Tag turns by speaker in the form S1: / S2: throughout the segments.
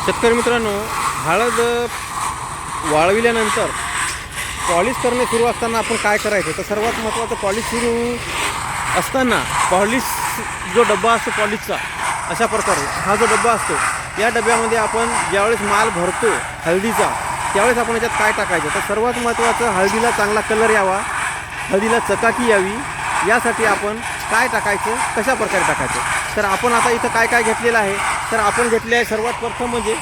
S1: शेतकरी मित्रांनो, हळद वाळविल्यानंतर पॉलिश करणे सुरू असताना आपण काय करायचं, तर सर्वात महत्त्वाचं पॉलिश सुरू असताना पॉलिश जो डब्बा असतो पॉलिशचा, अशा प्रकारे हा जो डब्बा असतो, या डब्यामध्ये आपण ज्यावेळेस माल भरतो हळदीचा, त्यावेळेस आपण याच्यात काय टाकायचं, तर सर्वात महत्त्वाचं हळदीला चांगला कलर यावा, हळदीला चकाकी यावी, यासाठी आपण काय टाकायचं, कशा प्रकारे टाकायचं. तर आपण आता इथं काय काय घेतलेलं आहे, तर आपण घेतले आहे सर्वात प्रथम म्हणजे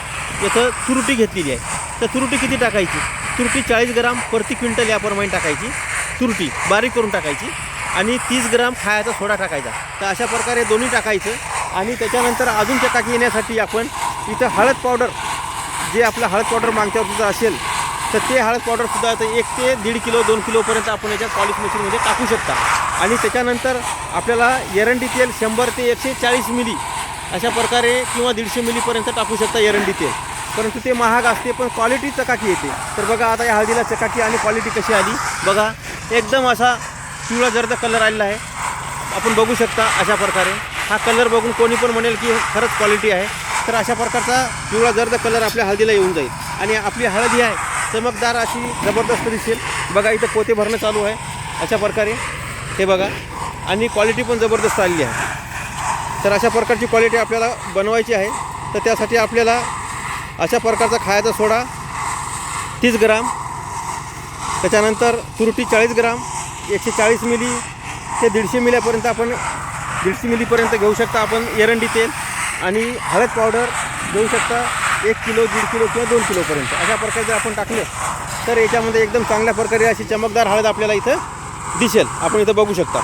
S1: इथं तुरटी घेतलेली आहे. तर तुरटी किती टाकायची, तुरटी 40 ग्राम प्रति क्विंटल याप्रमाणे टाकायची, तुरटी बारीक करून टाकायची, आणि 30 ग्राम खायचा सोडा टाकायचा. तर अशा प्रकारे दोन्ही टाकायचं. आणि त्याच्यानंतर अजून चकाकी येण्यासाठी आपण इथं हळद पावडर, जे आपलं हळद पावडर मागच्या वर्षीचं असेल, तर ते हळद पावडरसुद्धा आता 1 ते 1.5 किलो 2 किलोपर्यंत आपण याच्यात पॉलिश मशीनमध्ये टाकू शकता. आणि त्याच्यानंतर आपल्याला एरंडी तेल 100 ते 140 मिली अशा प्रकारे किंवा 150 मिलीपर्यंत टाकू शकता एरंडी तेल. परंतु ते महाग असते, पण क्वालिटी चकाकी येते. तर बघा आता या हळदीला चकाकी आणि क्वालिटी कशी आली बघा, एकदम असा पिवळा जर्द कलर आलेला आहे, आपण बघू शकता. अशा प्रकारे हा कलर बघून कोणी पण म्हणेल की खरंच क्वालिटी आहे. तर अशा प्रकारचा पिवळा जर्द कलर आपल्या हळदीला येऊन जाईल, आणि आपली हळद ही आहे चमकदार अशी जबरदस्त दिसेल. बघा इथं पोते भरणं चालू आहे अशा प्रकारे, हे बघा, आणि क्वालिटी पण जबरदस्त आलेली आहे. तर अशा प्रकारची क्वालिटी आपल्याला बनवायची आहे. तर त्यासाठी आपल्याला अशा प्रकारचा खायचा सोडा 30 ग्राम, त्याच्यानंतर तुरटी 40 ग्राम, 140 मिली ते 150 मिलीपर्यंत आपण 150 मिलीपर्यंत घेऊ शकता आपण एरंडी तेल, आणि हळद पावडर घेऊ शकता 1 किलो 1.5 किलो किंवा 2 किलोपर्यंत. अशा प्रकारे जर आपण टाकलं तर याच्यामध्ये एकदम चांगल्या प्रकारे अशी चमकदार हळद आपल्याला इथं दिसेल. आपण इथं बघू शकता.